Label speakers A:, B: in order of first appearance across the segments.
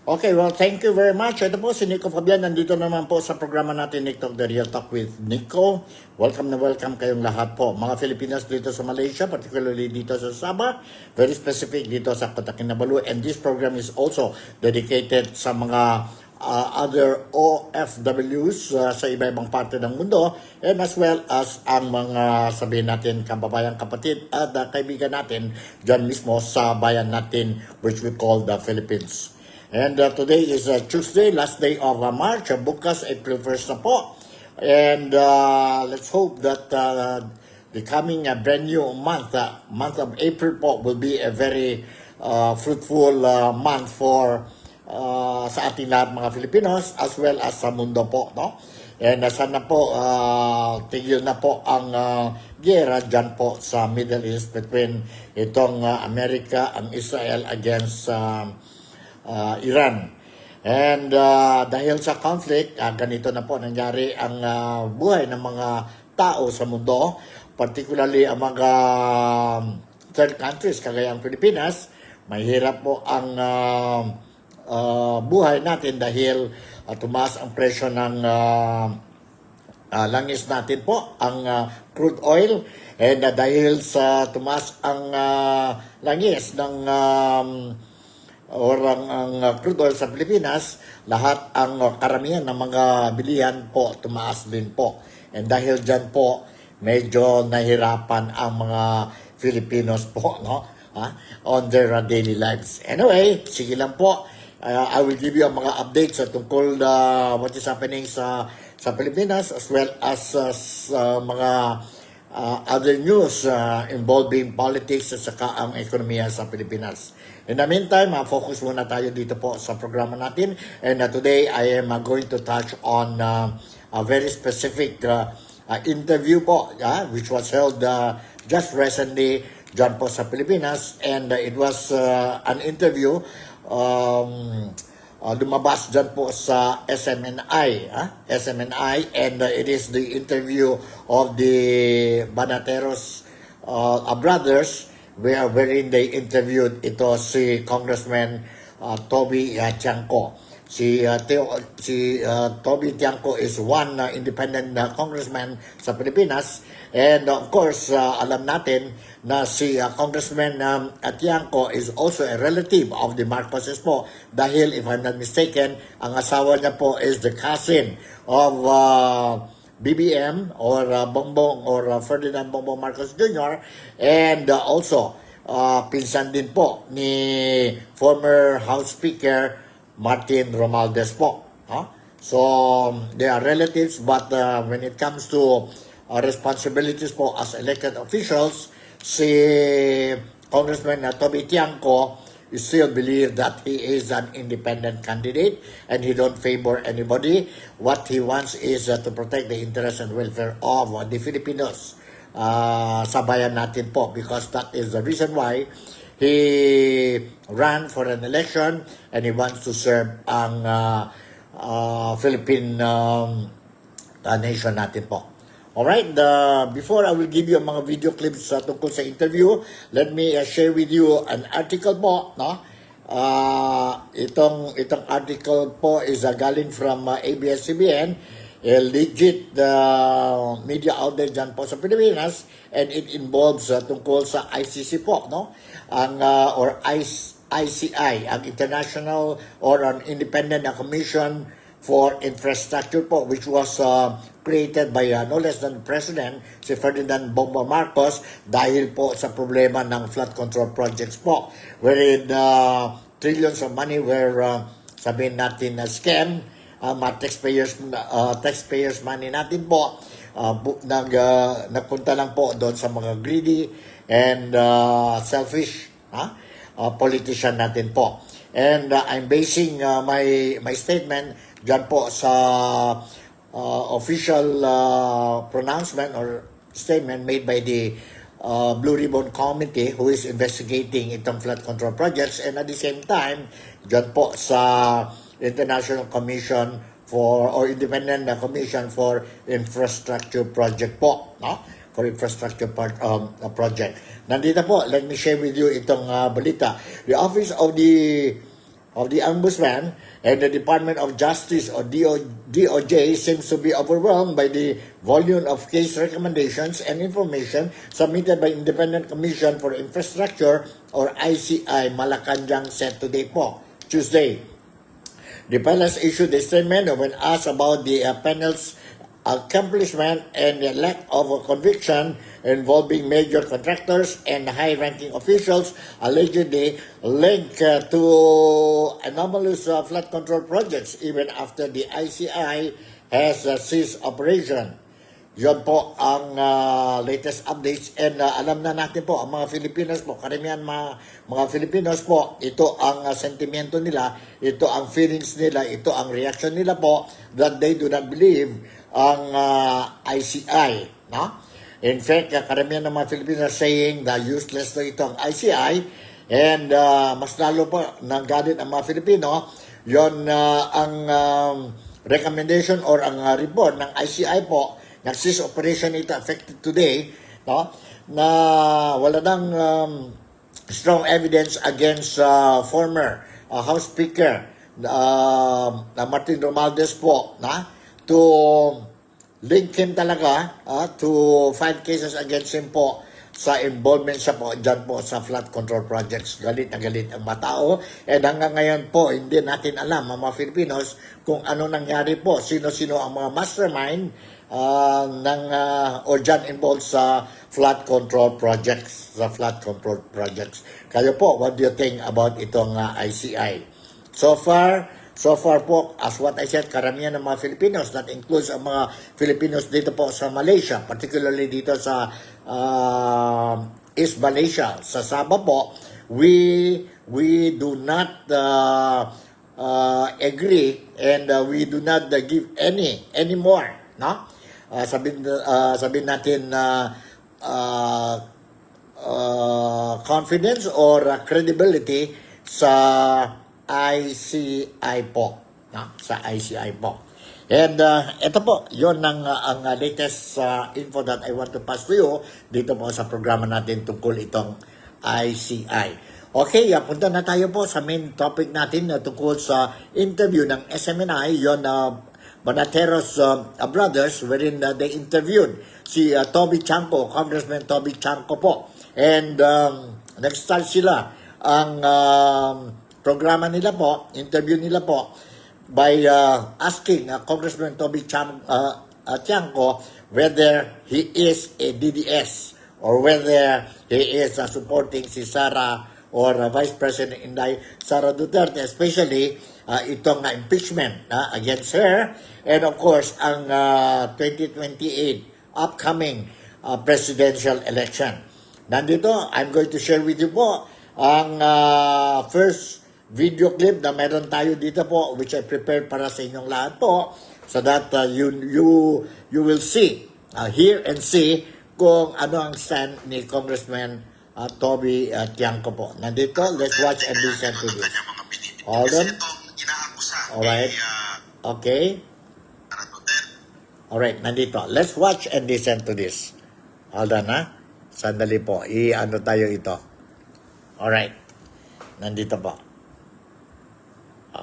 A: Okay, well, thank you very much. Ito po si Nico Fabian. Nandito naman po sa programa natin, Nick Talk, The Real Talk with Nico. Welcome na welcome kayong lahat po. Mga Filipinos dito sa Malaysia, particularly dito sa Sabah, very specific dito sa Kota Kinabalu. And this program is also dedicated sa mga other OFWs sa iba-ibang parte ng mundo, and as well as ang mga sabihin natin kababayan, kapatid at kaibigan natin dyan mismo sa bayan natin which we call the Philippines. And today is Tuesday, last day of March. Bukas, April 1st na po. And let's hope that the coming brand new month, month of April po, will be a very fruitful month for sa ating lahat mga Filipinos as well as sa mundo po. No? And sana po tigil na po ang giyera dyan po sa Middle East between itong Amerika and Israel against Iran. And dahil sa conflict, ganito na po nangyari ang buhay ng mga tao sa mundo, particularly ang mga third countries kagaya ang Pilipinas. Mahirap po ang buhay natin dahil tumaas ang presyo ng langis natin po, ang crude oil. And dahil sa tumaas ang langis ng ang crude oil sa Pilipinas, lahat ang karamihan ng mga bilihan po tumaas din po. And dahil dyan po, medyo nahirapan ang mga Filipinos po, no? On their daily lives. Anyway, sige lang po. I will give you ang mga updates tungkol what is happening sa Pilipinas as well as sa mga other news involving politics at saka ang ekonomiya sa Pilipinas. In the meantime, focus muna tayo dito po sa programa natin. And today, I am going to touch on a very specific interview po, which was held just recently dyan po sa Pilipinas. And it was an interview lumabas dyan po sa SMNI. And it is the interview of the Banateros brothers, wherein they interviewed ito si Congressman Toby Tiangco. Si Toby Tiangco is one independent congressman sa Pilipinas. And of course, alam natin na si Congressman Tiangco is also a relative of the Marcoses po. Dahil, if I'm not mistaken, ang asawa niya po is the cousin of BBM or Bongbong or Ferdinand Bongbong Marcos Jr. And also, pinsan din po ni former House Speaker Martin Romualdez po. So, they are relatives, but when it comes to responsibilities po as elected officials, si Congressman Toby Tiangco still believe that he is an independent candidate and he don't favor anybody. What he wants is to protect the interest and welfare of the Filipinos sa bayan natin po, because that is the reason why he ran for an election and he wants to serve ang Philippine nation natin po. Alright, before I will give you mga video clips tungkol sa interview, let me share with you an article po, no? Itong article po is galing from ABS-CBN, a legit media outlet dyan po sa Pilipinas, and it involves tungkol sa ICC po, no? Or ICI, ang International or an Independent Commission for Infrastructure po, which was created by no less than President si Ferdinand Bongbong Marcos dahil po sa problema ng flood control projects po, wherein trillions of money were sabihin natin na scam, taxpayers money natin po, nagpunta lang po doon sa mga greedy and selfish politician natin po. And I'm basing my statement dyan po sa official pronouncement or statement made by the Blue Ribbon Committee who is investigating itong flood control projects, and at the same time dyan po sa International Commission for or Independent Commission for Infrastructure Project po, no? For infrastructure project. Nandito po, let me share with you itong balita. The Office of the of the Ombudsman and the Department of Justice or DOJ seems to be overwhelmed by the volume of case recommendations and information submitted by Independent Commission for Infrastructure or ICI Malacanang said today po, Tuesday. The panel issued a statement when asked about the panel's accomplishment and the lack of a conviction involving major contractors and high-ranking officials allegedly linked to anomalous flood control projects even after the ICI has ceased operation. Yon po ang latest updates and alam na natin po, ang mga Filipinos po, karamihan mga Filipinos po, ito ang sentimento nila, ito ang feelings nila, ito ang reaction nila po that they do not believe ang ICI. No? In fact, karamihan ng mga Filipinos saying na useless na ito ang ICI and mas lalo po nanggalit ang mga Filipino, yon ang recommendation or ang report ng ICI po nag-cease operation ito effective today, no? Na wala nang strong evidence against former House Speaker Martin Romualdez po, na to link him talaga to 5 cases against him po sa involvement siya po dyan po sa flood control projects. Galit na galit ang mga tao. And hanggang ngayon po, hindi natin alam, mga Filipinos, kung ano nangyari po, sino-sino ang mga mastermind o dyan involved sa flood control projects. Kayo po, what do you think about itong ICI? So far po, as what I said, karamihan ng mga Filipinos, that includes ang mga Filipinos dito po sa Malaysia, particularly dito sa East Malaysia, sa Sabah po, we do not agree and we do not give any more, no? Sabihin natin confidence or credibility sa ICI po, no? Sa ICI po. And ito po, yon ang latest info that I want to pass to you dito po sa programa natin tungkol itong ICI. Okay, punta na tayo po sa main topic natin na tungkol sa interview ng SMNI, yon Banateros brothers, wherein they interviewed si Toby Chanco, Congressman Toby Chanco po. And nag-start sila ang programa nila po, interview nila po, by asking Congressman Toby Chanco whether he is a DDS or whether he is supporting si Sara or Vice President Inday Sara Duterte, especially itong impeachment against her, and of course ang 2028 upcoming presidential election. Nandito, I'm going to share with you po ang first video clip na meron tayo dito po, which I prepared para sa inyong lahat po, so that you will see, hear and see kung ano ang stand ni Congressman Toby Chanco po. Nandito, let's watch and listen to this. Hold on. Alright. Okay. Alright, nandito. Let's watch and listen to this. Hold on, ha? Sandali po. I-ano tayo ito. Alright. Nandito po.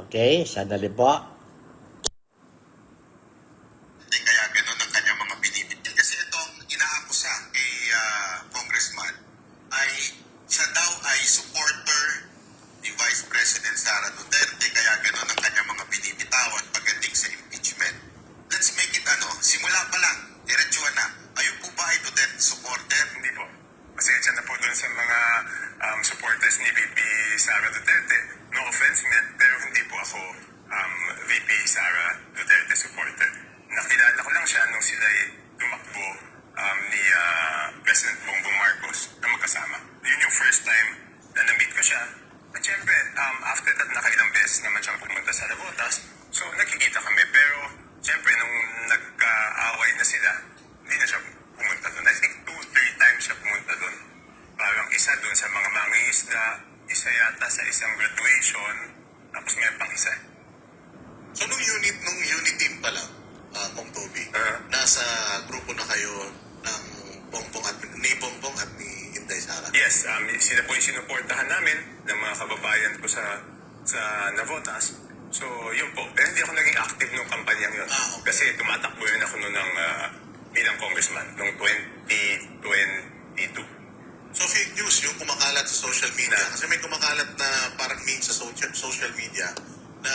A: Okay, sandali po.
B: Kaya ganun ang kanyang mga binibitin. Kasi itong inaakusa kay Congressman ay siya daw ay supporter ni Vice President Sara Duterte. Kaya ganun ang kanyang mga binibitawan pagdating sa impeachment. Let's make it simula pa lang, diretsuhan na. Ayun po ba ay Duterte supporter? Hindi po. Pasensya na po doon sa mga supporters ni VP Sara Duterte. No offense, pero hindi po ako VP Sara Duterte supporter. Nakilala ko lang siya nung sila tumakbo ni President Bongbong Marcos na magkasama. Yun yung first time na na-meet ko siya. At syempre, after that, nakailang beses naman siyang pumunta sa Labotas. So, nakikita kami. Pero, syempre, nung nagka-away na sila, hindi na siya pumunta doon. I think 2-3 times siya pumunta doon. Parang isa doon sa mga mangingisda, isa yata sa isang graduation, tapos may pang isa.
C: So nung unit team pa lang, Kong Toby, nasa grupo na kayo ng ni Bongbong at ni Inday Sara?
B: Yes, sila po yung sinuportahan namin ng mga kababayan ko sa
D: sa Navotas. So, yun po. Pero hindi ako naging active nung kampanyang yun.
C: Okay.
D: Kasi tumatakbo yun ako noon ng bilang congressman noong 2022.
C: So fake news yung kumakalat sa social media. Kasi may kumakalat na parang meme sa social media na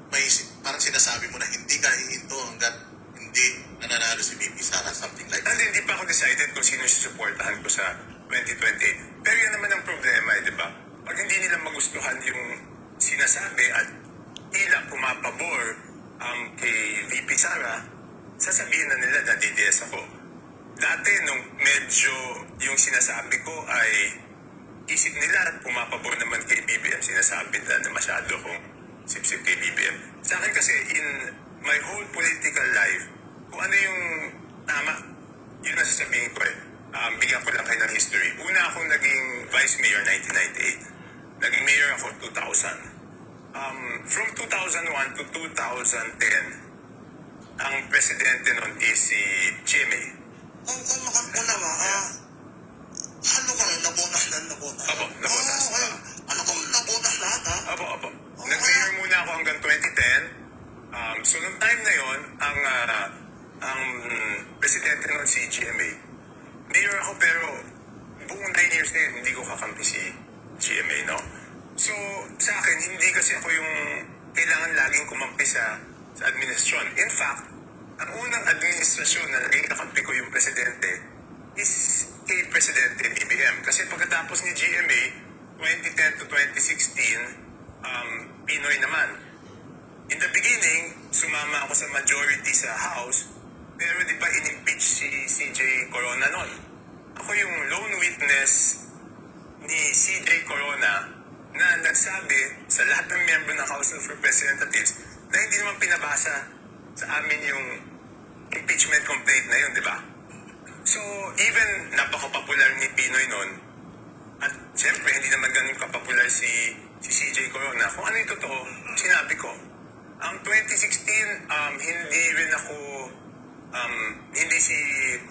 C: may parang sinasabi mo na hindi ka hihinto hanggat hindi nananalo si VP Sara, something like that.
D: And hindi pa ako decided kung sino susuportahan ko sa 2028. Pero yan naman ang problema, di ba? Pag hindi nila magustuhan yung sinasabi at tila pumapabor kay VP Sara, sasabihin na nila na DDS ako. Dati nung medyo yung sinasabi ko ay isip nila pumapabor naman kay BBM, sinasabi nila na masyado kong sip-sip kay BBM. Sa akin kasi in my whole political life, kung ano yung tama, yun ang sasabihin ko eh. Bigyan ko lang kayo ng history. Una akong naging vice mayor 1998. Naging mayor ako 2000. From 2001 to 2010, ang presidente nun is si Jimmy.
C: Kung makampuna ba, ano ka na, nabonas lang, nabonas.
D: Apo, nabonas.
C: Ano kung nabonas lahat, ha?
D: Apo. Nag-mayor muna ako hanggang 2010. So, nung time na yon, ang presidente nun si GMA. Mayor ako pero buong 9 years na yun, hindi ko kakampi si GMA, no? So, sa akin, hindi kasi ako yung kailangan laging kumampi sa administrasyon. In fact, ang unang administrasyon na naging kakampi ko yung presidente is kay Presidente BBM. Kasi pagkatapos ni GMA, 2010 to 2016, Pinoy naman. In the beginning, sumama ako sa majority sa House, pero di ba in-impeach si CJ Corona nun? Ako yung lone witness ni CJ Corona na nagsabi sa lahat ng miyembro ng House of Representatives na hindi naman pinabasa sa amin yung impeachment complaint na yun, di ba? So, even napaka-popular ni Pinoy nun, at siyempre, hindi naman ganun kapopular si CJ Corona. Kung ano yung totoo, sinabi ko. 2016, hindi rin ako, hindi si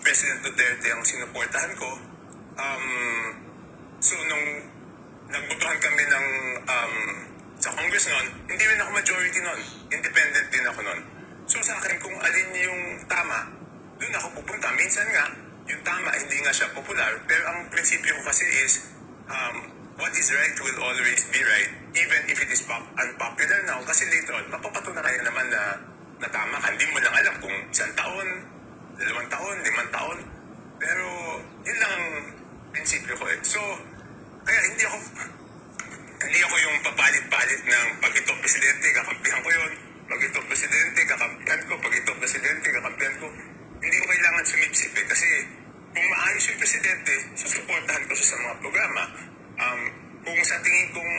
D: President Duterte ang sinuportahan ko. So, nung nagbotohan kami ng sa Congress noon, hindi rin ako majority noon. Independent din ako noon. So, sa akin, kung alin yung tama, doon ako pupunta. Minsan nga, yung tama, hindi nga siya popular. Pero ang prinsipyo ko kasi is, what is right will always be right, even if it is unpopular now. Kasi later on, mapapatunayan naman na tama ka. Hindi mo lang alam kung 1 taon, 2 taon, 5 taon. Pero, yun lang ang prinsipyo ko eh. So, kaya hindi ako yung papalit-palit ng pag ito presidente, kakampihan ko yun. Pag ito presidente, kakampihan ko. Pag ito presidente, kakampihan ko. Hindi ko kailangan sumipsip eh. Kasi kung maayos yung presidente, susuportahan ko siya sa mga programa. Kung sa tingin kong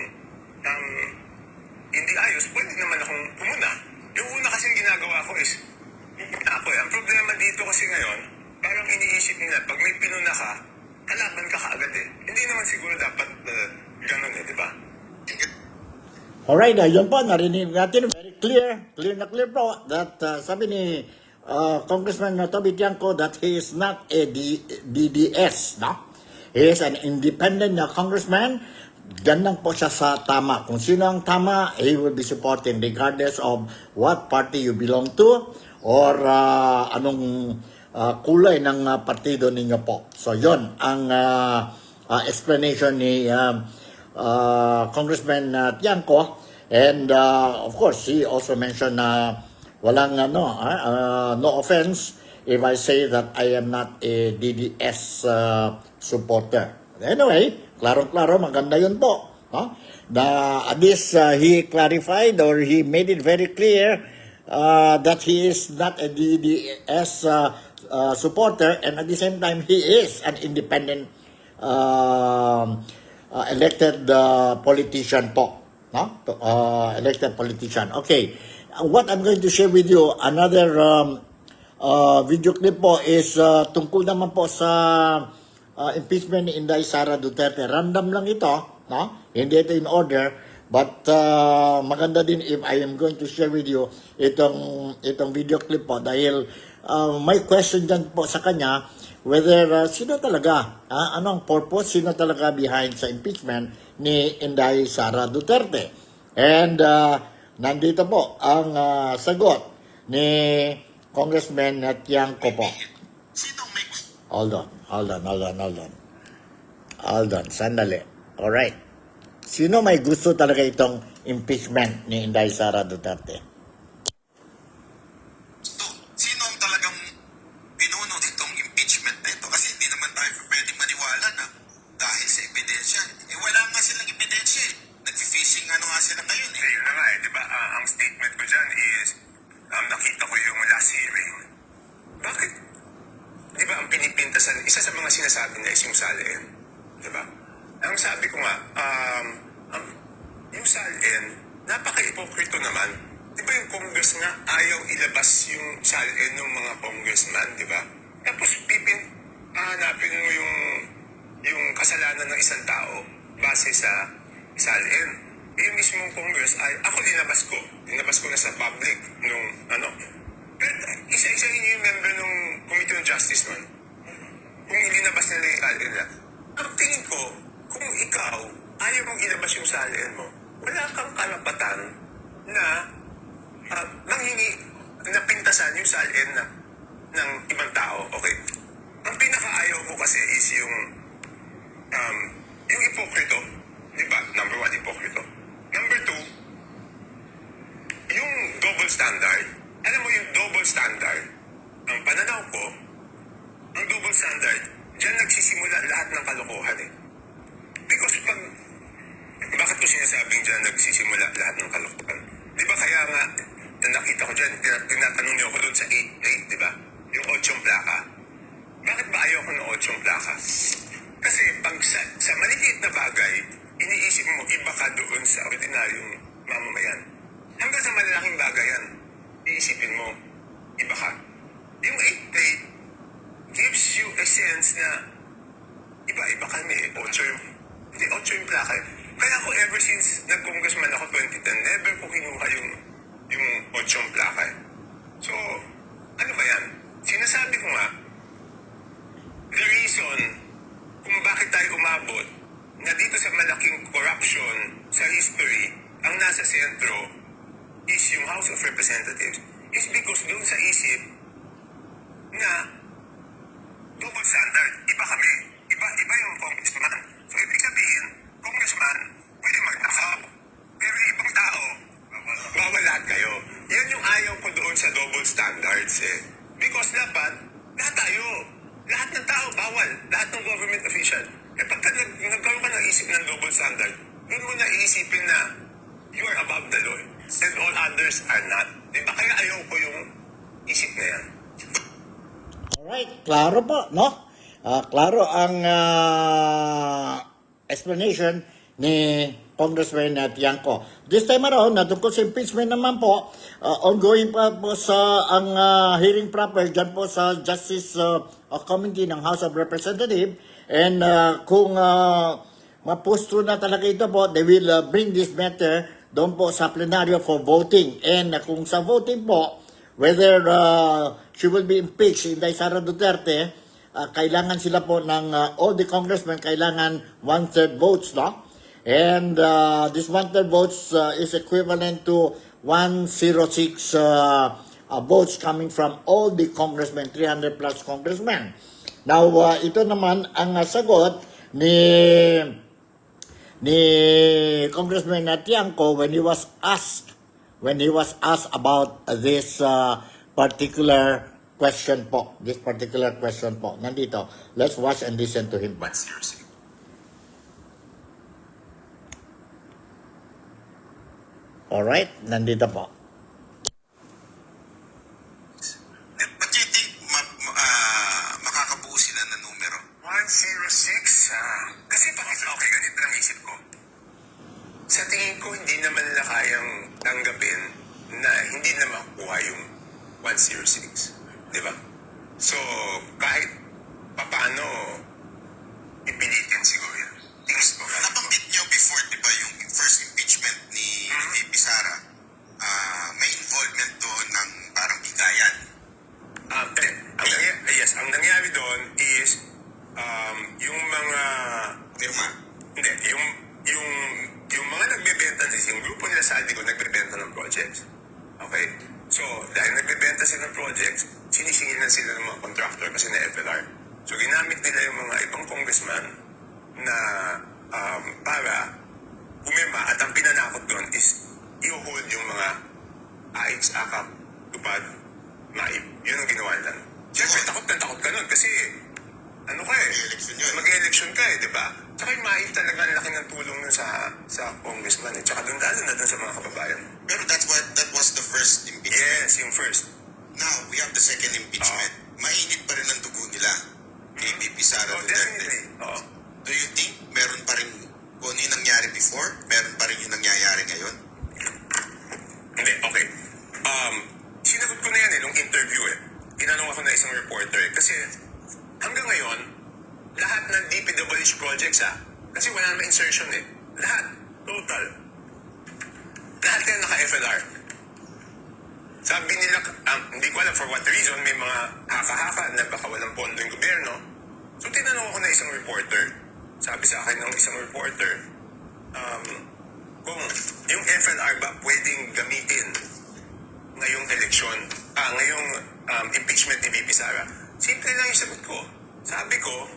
D: hindi ayos, pwede naman akong pumuna. Yung una kasing ginagawa ko is, pumuna ako eh. Ang problema dito kasi ngayon, parang iniisip nila, pag may pinuna ka, kalaban ka kaagad eh. Hindi naman siguro dapat ganun eh, di ba?
A: Alright, yun po, narinig natin. Very clear na clear po that sabi ni Congressman Toby Tiangco that he is not a DDS, no? He is an independent congressman. Diyan lang po siya sa tama. Kung sino ang tama, he will be supporting regardless of what party you belong to or anong kulay ng partido ninyo po. So, yon ang explanation ni Congressman Tiangco. And of course, he also mentioned na walang no offense if I say that I am not a DDS supporter. Anyway, klaro-klaro, maganda yun po. No? Na at least he clarified or he made it very clear that he is not a DDS supporter, and at the same time, he is an independent elected politician po. No? Elected politician. Okay. What I'm going to share with you, another video clip po is tungkol naman po sa impeachment ni Inday Sara Duterte. Random lang ito, no? Hindi ito in order, but maganda din if I am going to share with you itong video clip po dahil may question dyan po sa kanya whether sino talaga, ano ang purpose, sino talaga behind sa impeachment ni Inday Sara Duterte. And nandito po ang sagot ni Congressman Tiangco po.
B: Sinong may gusto?
A: Hold on, sandali. Alright. Sino may gusto talaga itong impeachment ni Inday Sara Duterte?
B: Sino ang talagang pinuno nitong impeachment na ito? Kasi hindi naman tayo pwedeng maniwala na dahil sa ebidensya. Wala nga silang ebidensya eh. Nag-fishing nga sila ngayon eh.
D: Ayun na nga di ba? Ang statement ko dyan is, nakita ko yung last hearing. Bakit? Di ba ang pinipintasan, isa sa mga sinasabi niya is yung SALN. Di ba? Ang sabi ko nga, yung SALN, napaka-ipokrito naman. Di ba yung Congress nga, ayaw ilabas yung SALN ng mga congressman, di ba? Tapos hanapin mo yung kasalanan ng isang tao base sa SALN. Yung mismong Congress ay, ako linabas ko na sa public nung pero isa-isa yung member ng Committee on Justice nun. Kung ilinabas nila yung SALN nila. Ang tingin ko, kung ikaw ayaw mong ilabas yung SALN mo, wala kang karapatan na manghingi na pintasan yung SALN ng ibang tao. Okay. Ang pinakaayaw ko kasi is yung ipokrito. Di ba? Number 1, ipokrito. Number 2, yung double standard. Alam mo yung double standard, ang pananaw ko, ang double standard, dyan nagsisimula lahat ng kalokohan eh. Because bakit ko sinasabing dyan nagsisimula lahat ng kalokohan? Di ba kaya nga, nakita ko dyan, tinatanong niyo ako doon sa 8, di ba? Yung 8 plaka. Bakit ba ayaw ko ng 8 plaka? Kasi pag sa maliliit na bagay, iniisip mo iba ka doon sa ordinaryong mamamayan. Hanggang sa malalaking bagay yan, iisipin mo, iba ka. Yung 8 plate gives you a sense na iba kami. 8 yung plaka. Kaya ako ever since nag-congressman ako 2010, never ko kinuha yung 8 plaka. So, ano ba yan? Sinasabi ko nga, the reason kung bakit tayo umabot na dito sa malaking corruption sa history, ang nasa sentro is yung House of Representatives is because doon sa isip na double standard, iba kami, iba yung congressman. So ibig sabihin, congressman, pwede magnakaw, pero ibang tao, bawal lahat kayo. Yan yung ayaw ko doon sa double standards eh. Because dapat, lahat ng tao, bawal, lahat ng government official. Eh pagka nagkaroon ka ng isip ng double standard, doon mo na iisipin na you are above the law and all others are not. Diba? Kaya ayaw ko yung isip na yan.
A: Alright, klaro po, no? Klaro ang explanation ni Congressman Tiangco. This time around, tungkol sa impeachment naman po, ongoing pa po sa ang hearing proper dyan po sa Justice Committee ng House of Representatives. And kung mapusto na talaga ito po, they will bring this matter doon po sa plenaryo for voting. And kung sa voting po, whether she will be impeached, Inday Sara Duterte, kailangan sila po ng all the congressmen, kailangan 1/3 votes, no? And this 1/3 votes is equivalent to 106 votes coming from all the congressmen, 300 plus congressmen. Now, ito naman ang sagot ni Congressman Tiangco when he was asked about this particular question po. Nandito. Let's watch and listen to him.
B: Seriously.
A: Alright, nandito po.
B: But do you think makakabuo sila ng numero?
D: 106, kasi okay, ganito lang isip ko. Sa tingin ko, hindi naman nila kayang tanggapin na hindi na makuha yung 106. Di ba? So, kahit papaano, ipilitin siguro yan. Tingin ko.
B: Nabanggit nyo before, di ba, yung first impeachment ni VP Sara, may involvement doon ng parang bigayan.
D: Ang nangyari doon is, yung mga...
B: Firma.
D: Hindi, yung mga nagbebenta, yung grupo nila sa Saldico nagbebenta ng projects. Okay? So, dahil nagbebenta sila ng projects, sinisingil na sila ng mga contractor kasi na FLR. So, ginamit nila yung mga ibang congressman na para umema at ang pinanakot doon is i-hold yung mga AIX, AKAP, tupad, MAIP. Yun ang ginawa nila. Siyempre, takot ka nun kasi ano ka eh,
B: Mag-eleksyon yun.
D: mag-election ka eh, di ba? Tsaka yung MAIP talaga ang laki ng tulong nun sa congressman eh. Tsaka doon lalo na doon sa mga kababayan.
B: Pero that was the first impeachment.
D: Yes, yung first.
B: Now, we have the second impeachment. Mainit pa rin ang dugo nila. Kay VP Sara
D: Oh,
B: Duterte.
D: definitely. Oo.
B: Do you think meron pa rin kung ano yung nangyari before, meron pa rin yung nangyayari ngayon?
D: Hindi, okay. Sinagot ko na yan nung interview eh. Tinanong ako na isang reporter eh. Kasi hanggang ngayon, lahat ng DPWH projects kasi wala naman insertion eh. Lahat. Total. Lahat yan naka-FLR. Sabi nila, hindi ko alam for what reason, may mga haka-haka na baka walang pondo yung gobyerno. So tinanong ako na isang reporter. Sabi sa akin ng isang reporter, kung yung FLR ba pwedeng gamitin ngayong eleksyon, ngayong impeachment ni VP Sara. Simple lang yung sagot ko. Sabi ko,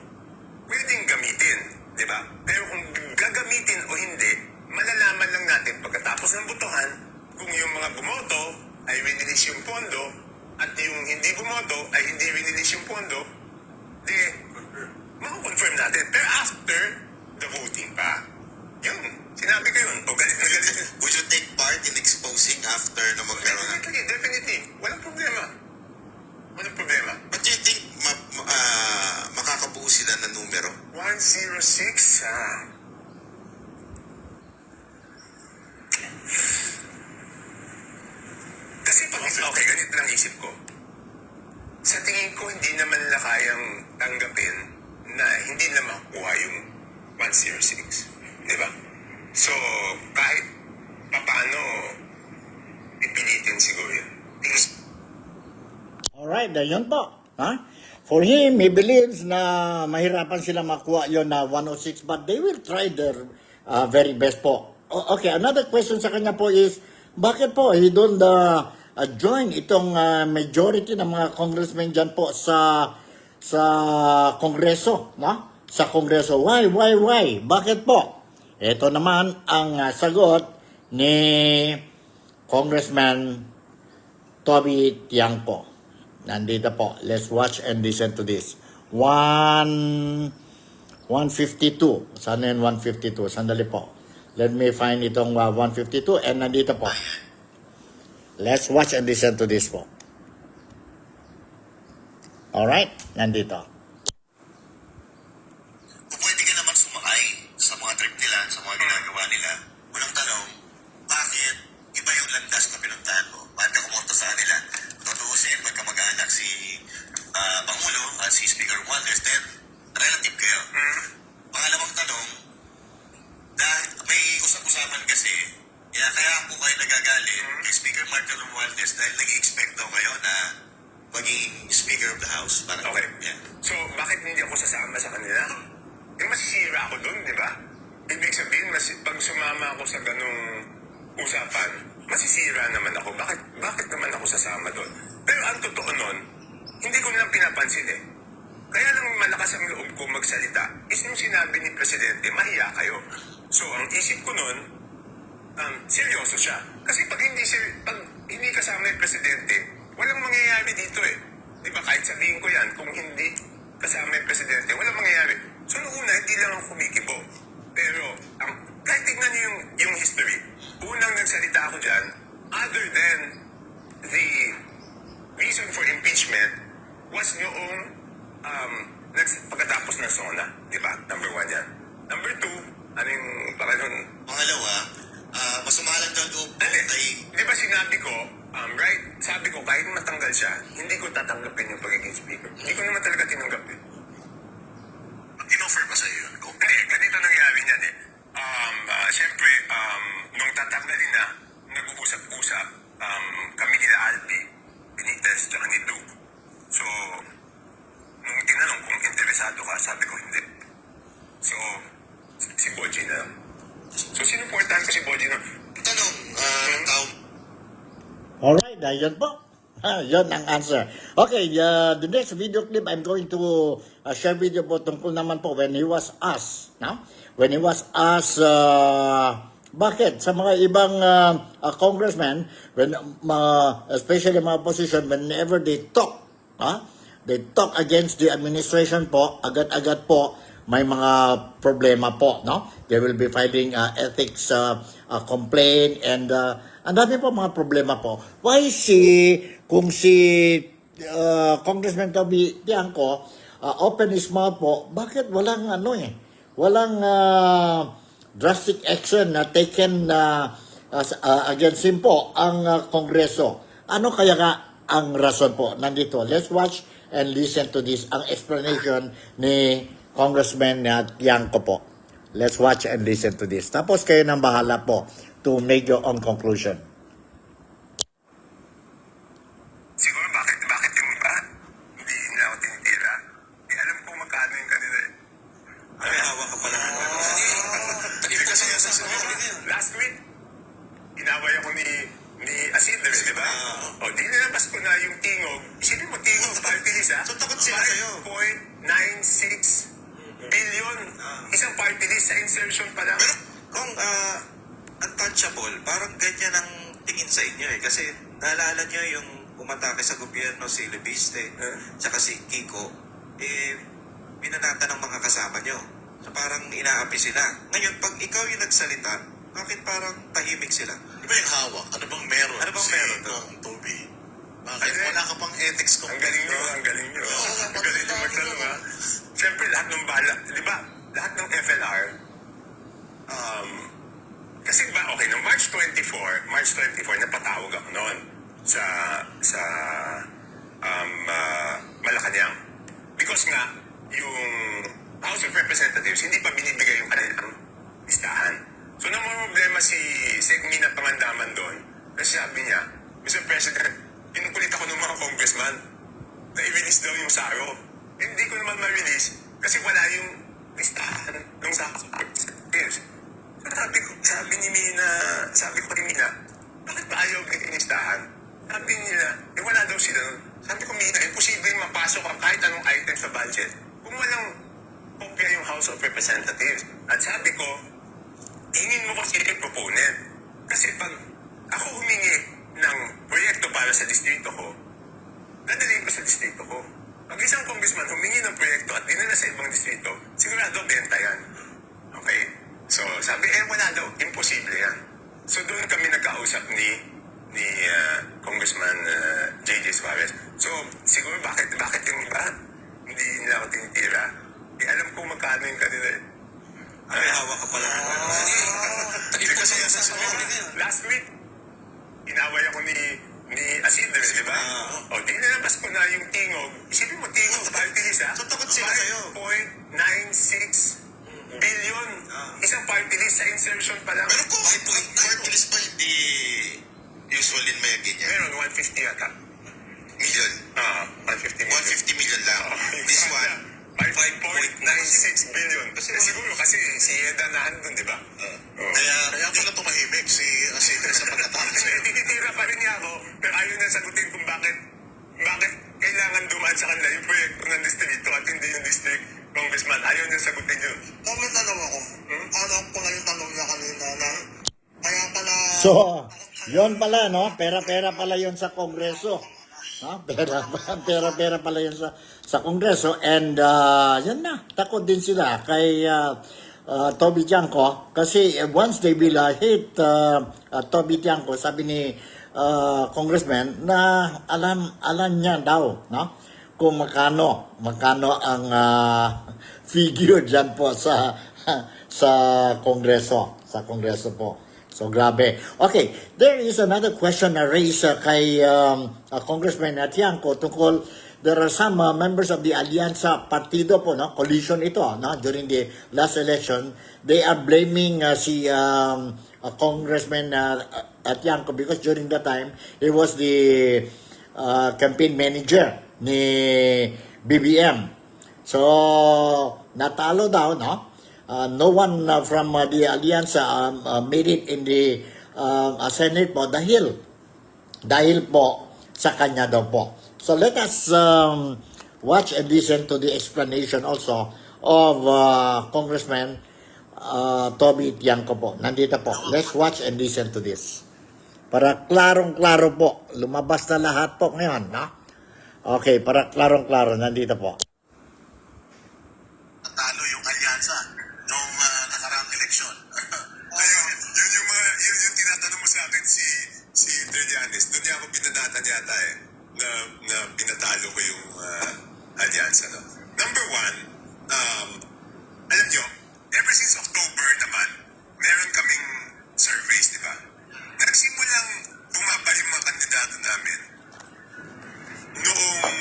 D: pwedeng gamitin, di ba? Pero kung gagamitin o hindi, malalaman lang natin pagkatapos ng botohan kung yung mga bumoto ay rinilis yung pondo at yung hindi bumoto ay hindi rinilis yung pondo, di, makakonfirm natin. Pero after the voting pa, yun, sinabi ko yun. O galit na galit.
B: Would you take part in exposing after na magkaroon ng...
D: Definitely. Walang problema. Walang problema.
B: But do you think makakabuo sila ng numero?
D: 106, Kasi pag, okay, ganito lang isip ko. Sa tingin ko, hindi naman nila kayang tanggapin na hindi na makuha yung 106. Di ba? So, kahit paano, ipilitin siguro yun.
A: Alright, yun po. Ha? For him, he believes na mahirapan sila makuha yon na 106, but they will try their very best po. Okay, another question sa kanya po is, bakit po he don't join itong majority ng mga congressmen dyan po sa Kongreso, no? Sa Kongreso. Why? Bakit po? Ito naman ang sagot ni Congressman Toby Tiang po. Nandito po. Let's watch and listen to this. 152. Sana yun 152? Sandali po. Let me find itong 152 and nandito po. Let's watch and listen to this po. Alright? Nandito.
B: Kung pwede ka naman sumakay sa mga trip nila, sa mga ginagawa nila, unang tanong, bakit iba yung landas na pinuntahan mo? Bakit ka kumonto sa kanila? Tutuusin, pagka mag-aanak si Pangulo at si Speaker Walters, then relative kayo. Pangalawang tanong, dahil may usap-usapan kasi, kaya po kayo nagagalit kay Speaker Martin Romualdez dahil nag-expect daw kayo na maging Speaker of the House. Parang,
D: Okay.
B: yeah.
D: So, bakit hindi ako sasama sa kanila? Masisira ako doon, di ba? Ibig sabihin, pag sumama ako sa ganung usapan, masisira naman ako. Bakit naman ako sasama doon? Pero ang totoo nun, hindi ko nilang pinapansin eh. Kaya lang malakas ang loob ko magsalita is nung sinabi ni Presidente, mahiya kayo. So, ang isip ko nun, seryoso siya. Kasi pag hindi kasama yung Presidente, walang mangyayari dito eh. Di ba? Kahit sabihin ko yan, kung hindi kasama yung Presidente, walang mangyayari. So, noong una, hindi lang ako kumikibo. Pero, kahit tignan niyo yung history, unang nagsalita ako dyan, other than the reason for impeachment, was noong pagkatapos ng SONA. Di ba? Number 1 yan. Number 2, ano yung pangalon?
B: Pangalawa, masumalang daw loob ko kay...
D: Di ba sinabi ko, right? Sabi ko, kahit matanggal siya, hindi ko tatanggapin yung pagiging speaker. Hindi ko naman talaga tinanggap eh.
B: In-offer ba sa'yo yun?
D: Hindi, ganito nangyari niyan eh. Siyempre, nung tatanggalin na, nag-uusap-usap kami nila Alpi, Benitez, tsaka ni Duke. So, nung tinanong kung interesado ka, sabi ko hindi. So, si Boji na. So, sinuportahan ko si Boji na.
B: Tanong,
A: Alright, yun po. Yun ang answer. Okay, the next video clip I'm going to share video po tungkol naman po when he was asked, no? When he was asked, bakit sa mga ibang congressmen, when, especially mga opposition, whenever they talk, they talk against the administration po, agad-agad po, may mga problema po, no? They will be filing ethics complaint and ang dami po mga problema po. Why kung si Congressman Toby Tiangco open his mouth po, bakit walang walang drastic action na taken against him po ang Kongreso? Ano kaya nga ang rason po? Nandito, let's watch and listen to this, ang explanation ni Congressman Tiangco po. Let's watch and listen to this. Tapos kayo nang bahala po to make your own conclusion.
D: Siguro bakit yung iba hindi nila ako tinitira? Alam ko magkano yung kanila.
C: Ay, hawa ka pala. Hindi kasi yan sa sinabi niya.
D: Last week, inaway ako ni Asidre, di ba? O, di nilabas ko na yung tingog. Isipin mo, tingog, party list, ha?
C: So, takot sila sa'yo.
D: 5.96 billion. Isang party list sa insertion pa lang.
C: Pero kung untouchable, parang ganyan ang tingin sa inyo eh. Kasi naalala nyo yung umatake sa gobyerno si Lebiste, tsaka si Kiko, binanata ng mga kasama nyo. So parang inaapi sila. Ngayon, pag ikaw yung nagsalita, bakit parang tahimik sila?
E: Di ba yung hawak? Ano bang meron?
C: Ano bang meron to?
E: Toby. Bakit
D: Ano
E: wala ka pang ethics
D: Ang galing nyo, ang galing nyo. Ang galing nyo magtanong, ha? Siyempre, lahat ng bala, di ba? Lahat ng FLR, kasi ba, okay, no, March 24, napatawag ako noon sa Malacanang. Because nga, yung House of Representatives, hindi pa binibigay yung kanilang listahan. So, nang problema si Segmina Pangandaman doon, kasi sabi niya, Mr. President, pinukulit ako ng mga congressman na i-release daw yung SARO. Hindi ko naman ma-release kasi wala yung listahan ng SARO. Sabi ko kay Mina, bakit ba ayaw bigyan listahan? Sabi nila, wala daw sila nun. Sabi ko, Mina, imposible mapasok ang kahit anong item sa budget kung walang kopya yung House of Representatives. At sabi ko, hingin mo kasi yung proponent. Kasi pag ako humingi ng proyekto para sa distrito ko, dadalhin ko sa distrito ko. Pag isang congressman humingi ng proyekto at dinala sa ibang distrito, sigurado benta yan. Okay? So, sabi, wala daw. Imposible yan. So, doon kami nagkausap ni Congressman J.J. Suarez. So, siguro bakit yung iba hindi nila ako tinitira? Alam ko magkano yung kanila.
C: Ay, hawa ka pala. Hindi kasi yan sa sinabi niya.
D: Last week, inaway ako ni Asidre, di ba? O, di nilabas ko na yung tingog. Isipin mo, tingog, party list, ha?
C: So, takot sila sa'yo.
D: 5.96 billion. Isang party list sa insertion pa lang.
C: Pero kung party list pa hindi usually may ganyan.
D: Meron 150 yata.
C: Million.
D: 150 million.
C: 150 million lang. This one,
D: 5.96 billion. Siguro kasi si Eda na andun, di ba?
E: Kaya doon na tumahimik si Asidre sa pagkatapos.
D: Tinitira pa rin niya ako, pero ayaw na sagutin kung bakit kailangan dumaan sa kanila yung proyekto ng distrito at hindi yung district congressman. Ayaw niya sagutin yun.
F: Comment tanong ako. Ano ko na yung tanong niya kanina na kaya pala...
A: So, yon pala, no? Pera-pera pala yon sa Kongreso. Ha? Pera pala yun sa Kongreso. And, yan na. Takot din sila kay Toby Tiangco. Kasi once they will hate Toby Tiangco, sabi ni Congressman, na alam niya daw, no? Kung magkano ang figure dyan po sa Kongreso. Sa Kongreso po. So, grabe. Okay, there is another question na raised kay Congressman Tiangco tungkol, there are some members of the Alianza Partido po, no? Coalition ito, no? During the last election, they are blaming si Congressman Tiangco because during that time, he was the campaign manager ni BBM. So, natalo daw, no? No one from the Alliance made it in the Senate po dahil Dahil po sa kanya daw po. So let us watch and listen to the explanation also of Congressman Toby Tiangco po. Nandito po. Let's watch and listen to this. Para klarong-klaro po. Lumabas na lahat po ngayon. No? Okay, para klarong-klaro. Nandito po.
C: Natalo yung alyansa noong nakaraang eleksyon.
D: Yun yung tinatanong mo sa akin si Trillanes. Doon niya ako binanatan yata na binatalo ko yung alyansa. No? Number one, alam nyo, ever since October naman, meron kaming surveys, di ba? Nagsimulang bumaba yung mga kandidato namin noong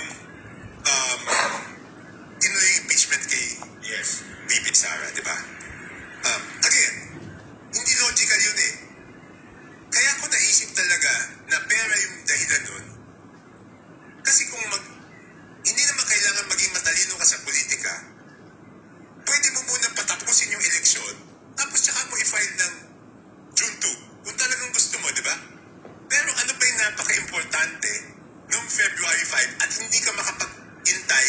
D: tinuloy yung impeachment kay VP Sara, di ba? Again, hindi logical yun eh. Kaya ko naisip talaga na pera yung dahilan nun. Kasi kung hindi naman kailangan maging matalino ka sa politika, pwede mo munang patapusin yung eleksyon, tapos tsaka mo i-file ng June 2, kung talagang gusto mo, di ba? Pero ano ba yung napaka-importante noong February 5 at hindi ka makapag-intay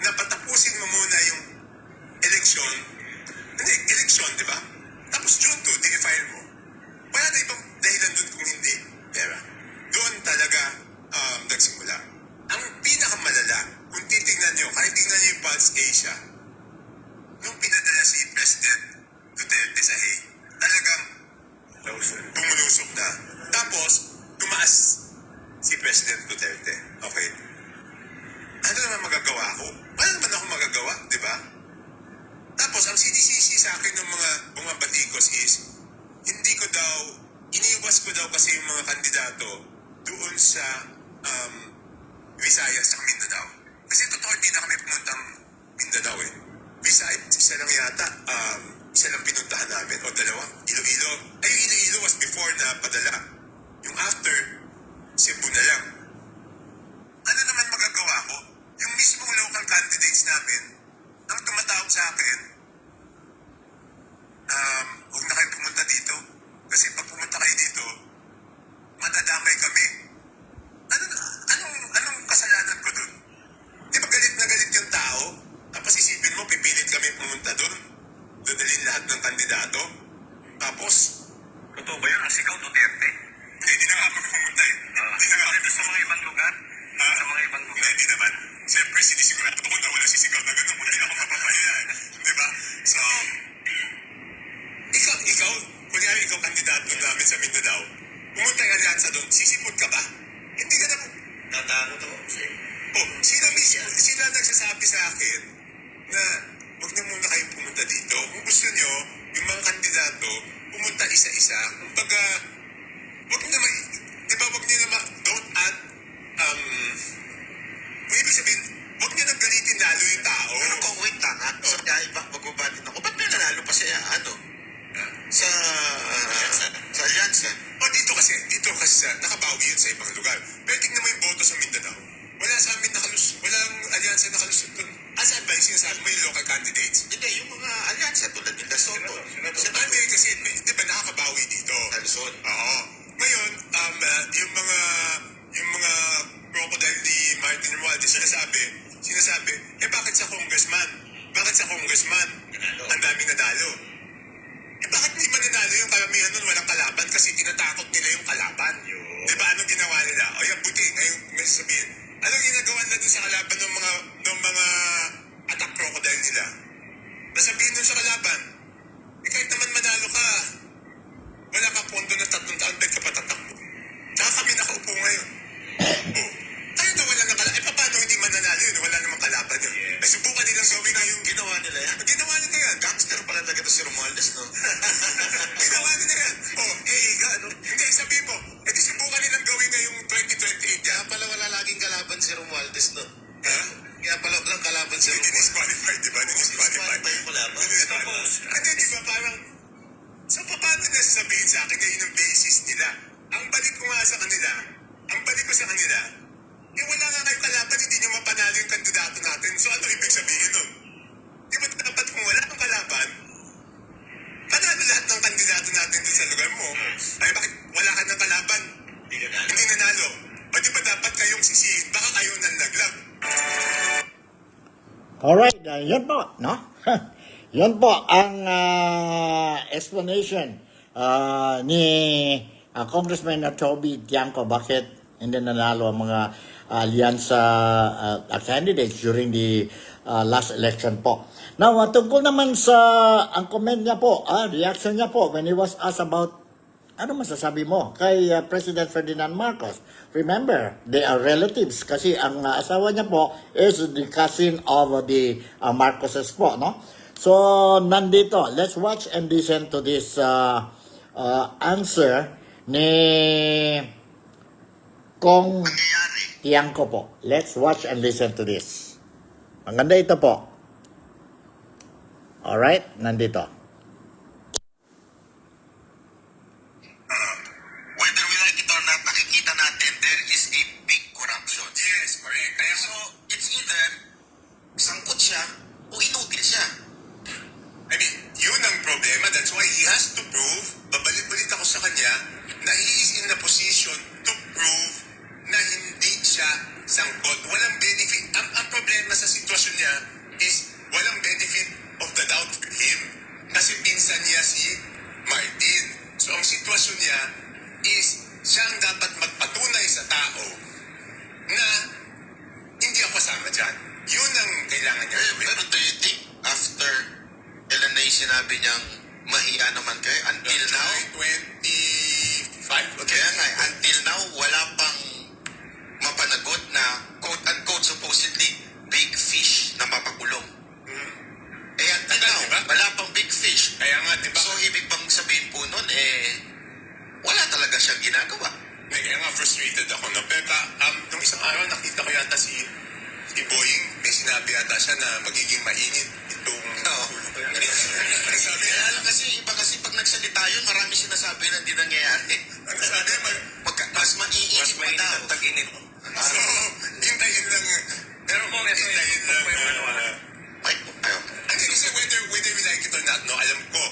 D: na patapusin mo muna yung eleksyon, di ba? Tapos June 2, dinefile mo. Wala na ibang dahilan dun kung hindi pera. Doon talaga nagsimula. Ang pinakamalala, kung titignan nyo, kahit tignan nyo yung Pulse Asia, nung pinadala si President Duterte sa Hague, talagang tumulusok na. Tapos, tumaas si President Duterte. Okay? Ano naman magagawa ko? Wala naman ako magagawa, di ba? Tapos, ang sinisisi sa akin ng mga bumabatikos is, iniiwas ko daw kasi yung mga kandidato doon sa Visayas at Mindanao. Kasi totoo, hindi na kami pumuntang Mindanao eh. Visayas, isa lang yata, isa lang pinuntahan namin, o dalawa, Iloilo. Ay, yung Iloilo was before na padala. Yung after, Cebu na lang. Ano naman magagawa ko? Yung mismong local candidates namin, ang tumatawag sa akin, huwag na kayo pumunta dito. Kasi pag pumunta kayo dito, matadamay kami. Anong kasalanan ko dun? Di ba galit na galit yung tao? Tapos isipin mo, pipilit kami pumunta dun. Dadalhin lahat ng kandidato. Tapos, totoo ba yun? Ang sigaw Duterte? Hindi na nga pumunta eh. Hindi na nga sa mga ibang lugar? Sa mga ibang lugar? Hindi naman. Siyempre, sinisigurado ko na wala sisigaw na gano'n. Hindi ako mapapaya. Di ba? So, ikaw, kunyari ikaw kandidato namin sa Mindanao, pumunta yung alyansa doon, sisipot ka ba? Hindi ka na po. Tatakot ako. Sila nagsasabi sa akin na huwag na muna kayong pumunta dito. Kung gusto nyo, yung mga kandidato, pumunta isa-isa. Kumbaga, huwag nyo naman, di ba, huwag nyo naman, don't add, ibig sabihin, huwag nyo nang galitin lalo yung tao.
C: Pero kung wait lang, sa dahil magbabatin ako, ba't may nanalo pa siya, sa alyansa?
D: Dito kasi nakabawi yun sa ibang lugar. Pero tingnan mo yung boto sa Mindanao. Wala sa amin walang alyansa nakalusot dun. Saan ba yung sinasabi mo yung local candidates?
C: Hindi, yung mga alyansa tulad ng Soto.
D: Hindi kasi, di ba nakakabawi dito?
C: Luzon.
D: Oo. Ngayon, yung mga crocodile ni Martin Romualdez sinasabi, bakit sa congressman? Bakit sa congressman? Ang daming nadalo. Bakit hindi mananalo yung karamihan nun walang kalaban kasi tinatakot nila yung kalaban? Di ba anong ginawa nila? O yan, buti, ngayon may sabihin. Anong ginagawa na dun sa kalaban ng mga attack crocodile nila? Nasabihin dun sa kalaban, kahit naman manalo ka, wala ka pondo na 3 taon, ba't ka patatakbo? Tsaka kami nakaupo ngayon. Tayo na wala ng kalaban. Paano hindi mananalo yun? Wala namang kalaban yun. Ay, subukan nilang gawin na yung
C: Ginawa nila yan.
D: ginawa nila yan.
C: Gangster pala talaga ito si Romualdez, no?
D: Ginawa nila yan. Hindi, sabihin mo, di subukan nilang gawin na yung 2028.
C: Kaya pala wala laging kalaban si Romualdez, no?
D: Ha?
C: Kaya pala walang kalaban si Romualdez.
D: Disqualified, di ba? Disqualified.
C: Pa yung kalaban.
D: Hindi, di ba parang, so paano na sasabihin sa akin na yun ang basis nila? Ang balik ko sa kanila, wala nga kayong kalaban, hindi nyo mapanalo yung kandidato natin. So ano ibig sabihin nun? Di ba dapat kung wala kang kalaban, panalo lahat ng kandidato natin dun sa lugar mo? Ay bakit wala ka ng kalaban? Hindi nanalo. pagsisihin, baka kayo nalaglag.
A: Alright, yan po, no? Yan po ang explanation ni Congressman Toby Tiangco bakit hindi nanalo ang mga alyansa candidates during the last election po. Now, tungkol naman sa ang comment niya po, reaction niya po when he was asked about ano masasabi mo kay President Ferdinand Marcos? Remember, they are relatives kasi ang asawa niya po is the cousin of the Marcoses po, no? So, nandito. Let's watch and listen to this answer ni Kong
B: Nangyayari.
A: Tiangco po. Let's watch and listen to this. Ang ganda ito po. Alright, nandito.
B: Whether we like it or not, nakikita natin there is a big corruption.
D: Yes, correct. Kaya
B: So, it's either sangkot siya o inutil siya.
D: I mean, yun ang problema. That's why he has to prove, babalik-balik ako sa kanya, na he is in a position to prove na hindi siya sangkot. Walang benefit. Ang problema sa sitwasyon niya is walang benefit of the doubt for him. Kasi pinsan niya si Martin. So ang sitwasyon niya is siya ang dapat magpatunay sa tao na hindi ako kasama dyan. Yun ang kailangan niya.
B: Pero do you think after ilan na yung sinabi niyang mahiya naman kayo, until now,
D: 25?
B: kaya nga, until now, wala pang mapanagot na quote-unquote supposedly big fish na mapakulong. Eh, until now,
D: diba?
B: wala pang big fish.
D: Kaya nga, di ba?
B: So, ibig bang sabihin po nun, wala talaga siyang ginagawa.
D: Kaya nga frustrated ako, no? Pero nung isang araw, nakita ko yata si Boying, may sinabi yata siya na magiging mainit itong...
B: No.
D: Ang sabi niya,
B: Kaya lang kasi, iba kasi pag nagsalita yun, marami sinasabi na hindi nangyayari.
D: ang sabi niya,
B: Mas maiinit pa daw.
D: tag-init. So, hintayin lang. Pero kung hintayin lang...
B: Ay, ayaw.
D: Hindi kasi whether we like it or not, no, alam ko,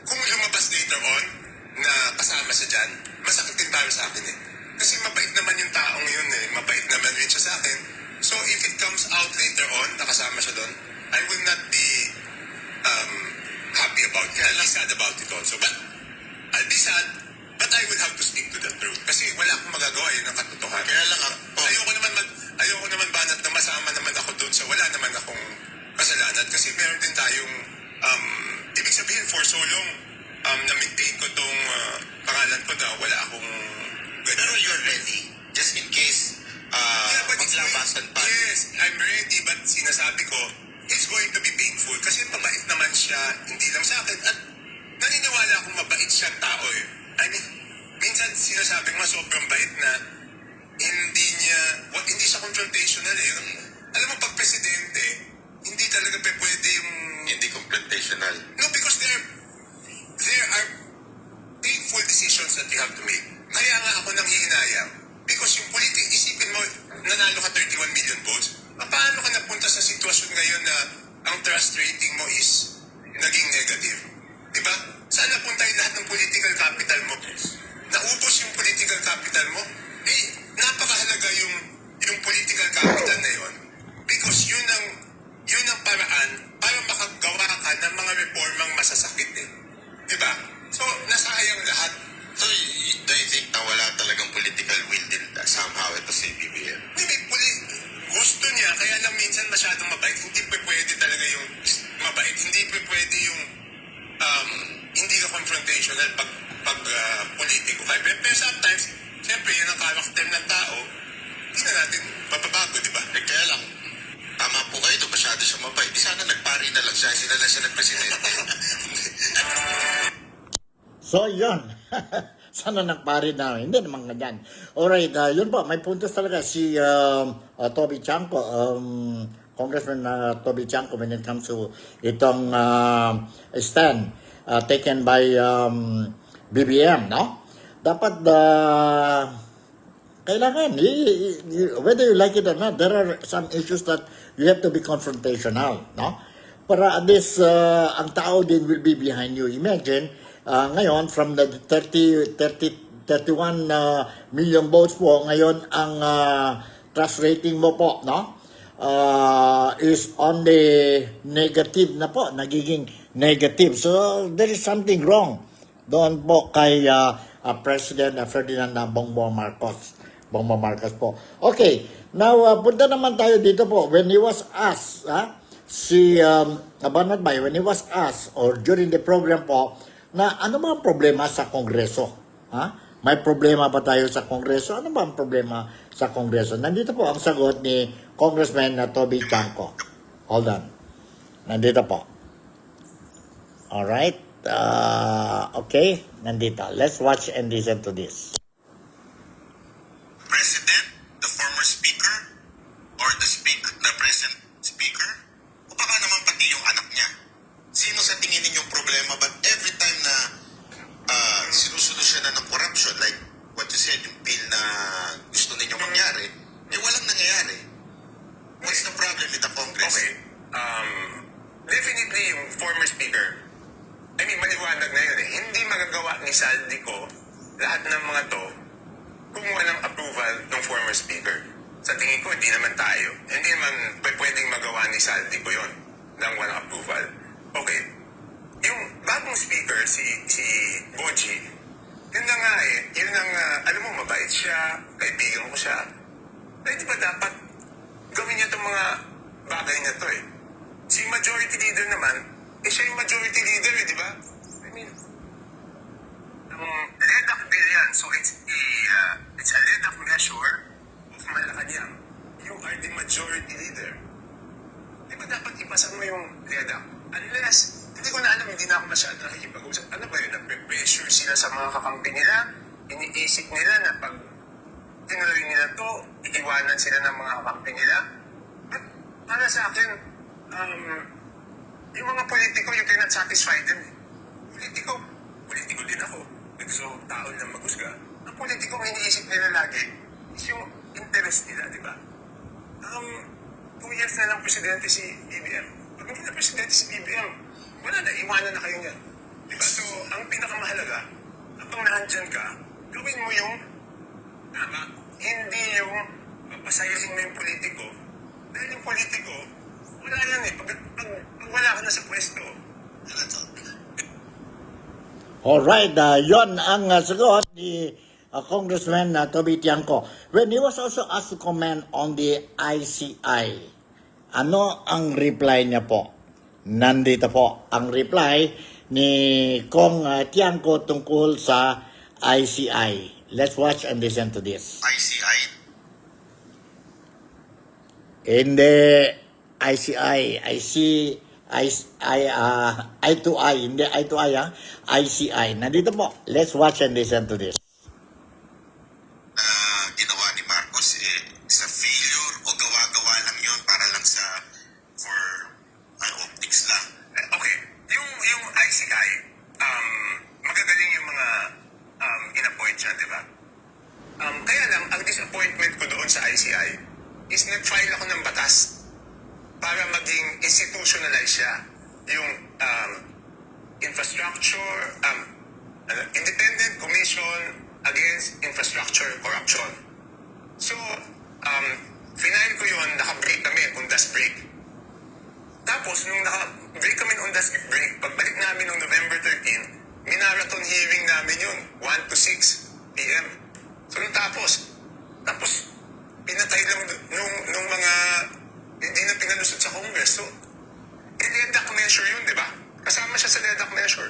D: kung lumabas later on na kasama siya dyan, masakit din para sa akin eh. Kasi mabait naman yung taong yun eh. Mabait naman rin siya sa akin. So if it comes out later on, nakasama siya doon, I will not be happy about it. I'll be sad about it also. But I'll be sad, but I will have to speak to the truth. Kasi wala akong magagawa yun ang katotohanan.
B: Kaya lang
D: Ayoko naman banat na masama naman ako doon sa wala naman akong kasalanan. Kasi meron din tayong, ibig sabihin for so long, na-maintain ko tong pangalan ko na wala akong ganyan.
B: Pero you're ready. Just in case maglabasan pa.
D: Yes, I'm ready, but sinasabi ko, it's going to be painful kasi mabait naman siya, hindi lang sa akin. At naniniwala akong mabait siyang tao eh. I mean, minsan sinasabi ko sobrang bait na hindi siya confrontational eh. Alam mo, pag presidente, hindi talaga pwede yung...
B: Hindi confrontational.
D: No, because there are painful decisions that you have to make. Kaya nga ako nang hihinayang. Because yung isipin mo, nanalo ka 31 million votes. Paano ka napunta sa sitwasyon ngayon na ang trust rating mo is naging negative? Diba? Saan napunta yung lahat ng political capital mo? Naubos yung political capital mo? Eh, napakahalaga yung political capital na yun. Because yun ang paraan para makagawa ka ng mga reformang masasakit eh. Diba? So, nasayang lahat.
B: So, do you think na wala talagang political will din somehow ito si BBM?
D: Hindi, gusto niya, kaya lang minsan masyadong mabait. Hindi pwede talaga yung mabait. Hindi pwede yung hindi ka confrontational pag politiko ka. Pero sometimes, siyempre, yun ang karakter ng tao. Hindi na natin mapabago, di ba?
B: Kaya lang, tama po kayo doon, masyado siya mabait. Di sana nagpari na lang siya, hindi na lang siya nagpresidente.
A: So, yun. Sana nagpari na. Hindi naman ganyan. Alright, yun po. May puntos talaga si Toby Tiangco, Congressman Toby Tiangco when it comes to itong stand taken by BBM, no? Dapat kailangan, whether you like it or not, there are some issues that you have to be confrontational, no? Para at least, ang tao din will be behind you. Imagine, ngayon, from the 30 31 million votes po. Ngayon, ang trust rating mo po, no? Is on the negative na po, nagiging negative. So, there is something wrong doon po kay President Ferdinand Bongbong Marcos. Bongbong Marcos po. Okay, now punta naman tayo dito po. When he was asked, si Banat Bay, when he was asked or during the program po, na ano ba ang problema sa Kongreso? May problema ba tayo sa Kongreso? Ano ba ang problema sa Kongreso? Nandito po ang sagot ni Congressman Toby Chanco. Hold on. Nandito po. Alright. Okay. Nandito. Let's watch and listen to this.
B: President, the former speaker, or the present speaker, o baka naman pati yung anak niya. Sino sa tingin ninyong problema? But every time na sinusolusyonan ng corruption, like what you said, yung bill na gusto ninyong mangyari, walang nangyayari. What's the problem with the Congress?
D: Okay. Definitely yung former speaker, I mean, maliwanag na yun eh. Hindi magagawa ni Saldico lahat ng mga to kung walang approval ng former speaker. Sa tingin ko, hindi naman tayo. Hindi naman pwedeng magawa ni Saldico yun ng walang approval. Okay. Yung bagong speaker, si Boji, yun na nga eh. Yun ang, alam mo, mabait siya, kaibigan ko siya. Eh, di ba dapat gawin niya itong mga bagay niya to eh. Si majority leader naman, siya yung majority leader eh, di ba? I mean, LEDAC bill yan. So it's a LEDAC measure of Malacanang. You are the majority leader. Di ba dapat ipasa mo yung LEDAC? Unless, hindi ko na alam, hindi na ako masyado nakikipag-usap. Ano ba yun? Nagpe-pressure sila sa mga kakampi nila. Iniisip nila na pag tinuloy nila to, iiwanan sila ng mga kakampi nila. At para sa akin, yung mga politiko, you cannot satisfy them. Politiko din ako. So, tao lang maghusga. Ang politiko ang iniisip nila lagi is yung interest nila, di ba? 2 years na lang presidente si BBM. Pag hindi na presidente si BBM, wala na, iwanan na kayo niyan. Di ba? So, ang pinakamahalaga, habang nandyan ka, gawin mo yung tama. Hindi yung papasayahin mo yung politiko. Dahil yung politiko, wala yan eh. Pag wala ka na sa pwesto,
A: Alright, yon ang sagot ni Congressman Toby Tiangco. When he was also asked to comment on the ICI, ano ang reply niya po? Nandito po ang reply ni Kong Tiangco tungkol sa ICI. Let's watch and listen to this.
B: ICI,
A: In the ICI, I2I, hindi I2I ICI. Nandito po. Let's watch and listen to this.
B: ginawa ni Marcos, sa failure o gawa-gawa lang yun para lang for optics lang.
D: okay. Yung ICI, magagaling yung mga in-appoint siya, di ba? Kaya lang, ang disappointment ko doon sa ICI is nag-file ako ng batas para maging institutionalize siya. Yung infrastructure, Independent Commission Against Infrastructure Corruption. So, final ko yun, naka-break kami, undas break. Tapos, nung naka-break kami ng undas break, pagbalik namin noong November 13, minarathon hearing namin yun, 1 to 6 p.m. So, nung tapos, pinatay lang nung mga hindi na pinalusot sa Congress. So, LEDAC measure yun, di ba? Kasama siya sa LEDAC measure.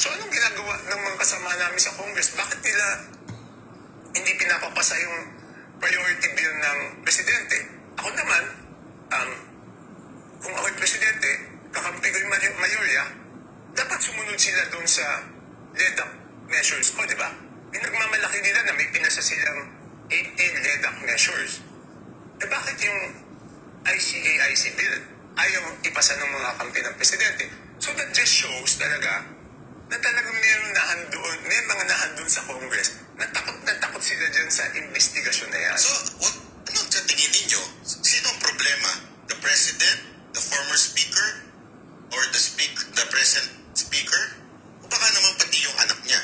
D: So, anong ginagawa ng mga kasama namin sa Congress? Bakit nila hindi pinapapasa yung priority bill ng presidente? Ako naman, kung ako'y presidente, kakampi ko yung mayorya, dapat sumunod sila doon sa LEDAC measures ko, di ba? Pinagmamalaki nila na may pinasa silang 18 LEDAC measures. Eh bakit yung ICAIC bill ayaw ipasa ng mga kampi ng presidente? So that just shows talaga na talagang may mga nahandun sa Congress na takot sila dyan sa investigasyon na yan.
B: So, ano sa tingin ninyo? Sino ang problema? The President? The former Speaker? Or the present Speaker? O baka naman pati yung anak niya?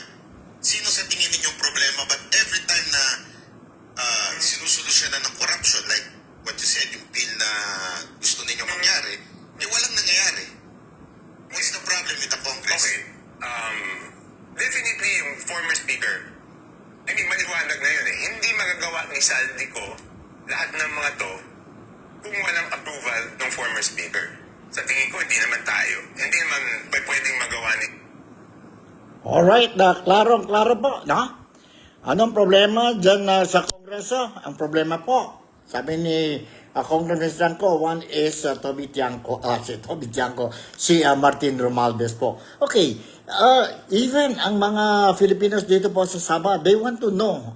B: Sino sa tingin ninyong problema
D: I mean, maliwanag na yun eh. Hindi magagawa ni Saldico lahat ng mga to kung walang approval ng former speaker. Sa tingin ko, hindi naman tayo. Hindi naman pwedeng magawa ni...
A: Alright, klaro po, no? Anong problema dyan sa Kongreso? Ang problema po, sabi ni Congressman ko, one is Toby Tiangco, si Martin Romualdez po. Okay, even ang mga Filipinos dito po sa Sabah, they want to know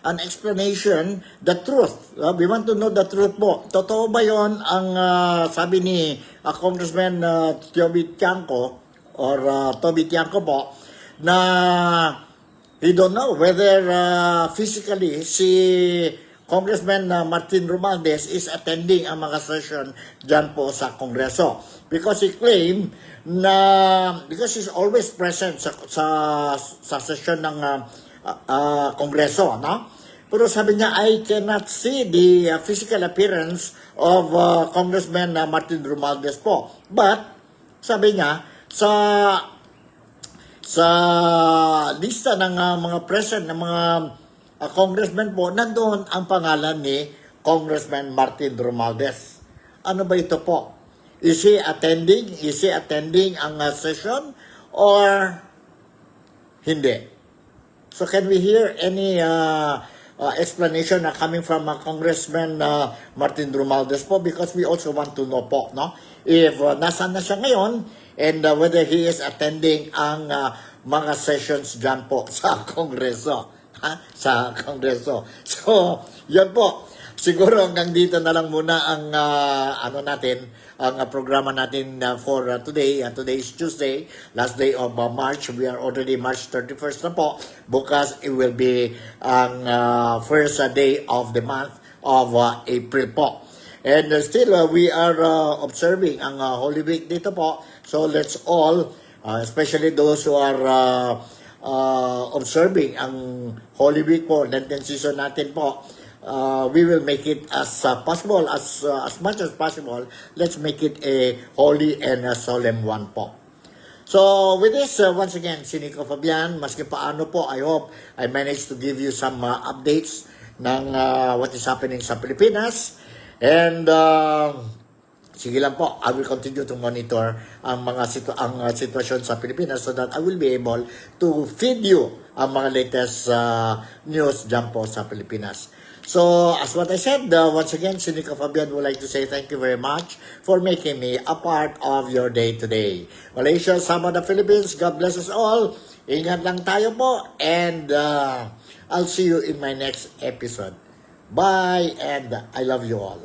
A: an explanation, the truth. We want to know the truth po. Totoo ba yon ang sabi ni Congressman Toby Tiangco or Toby Tiangco po, na he don't know whether physically si Congressman Martin Romualdez is attending ang mga session dyan po sa Kongreso. Because he claimed na, because he's always present sa session ng Kongreso, no? Pero sabi niya, I cannot see the physical appearance of Congressman Martin Romualdez po. But, sabi niya, sa lista ng mga present ng mga congressman po, nandoon ang pangalan ni Congressman Martin Romualdez. Ano ba ito po? Is he attending? Is he attending ang session? Or hindi? So can we hear any explanation coming from Congressman Martin Romualdez po? Because we also want to know po, no? If nasaan na siya ngayon, and whether he is attending ang mga sessions dyan po sa Kongreso. Sa Kongreso. So, yun po. Siguro hanggang dito na lang muna ang ang programa natin for today. Today is Tuesday, last day of March. We are already March 31st na po. Bukas, it will be ang first day of the month of April po. And still, we are observing ang Holy Week dito po. So let's all, especially those who are observing ang Holy Week po, Lenten season natin po, we will make it as possible, as much as possible. Let's make it a holy and a solemn one po. So with this, once again, si Nico Fabian, maski paano po, I hope I managed to give you some updates ng what is happening sa Pilipinas. And sige lang po, I will continue to monitor ang mga sitwasyon sa Pilipinas so that I will be able to feed you ang mga latest news dyan po sa Pilipinas. So, as what I said, once again, si Nico Fabian would like to say thank you very much for making me a part of your day today. Malaysia, Sabah, the Philippines, God bless us all. Ingat lang tayo po, and I'll see you in my next episode. Bye, and I love you all.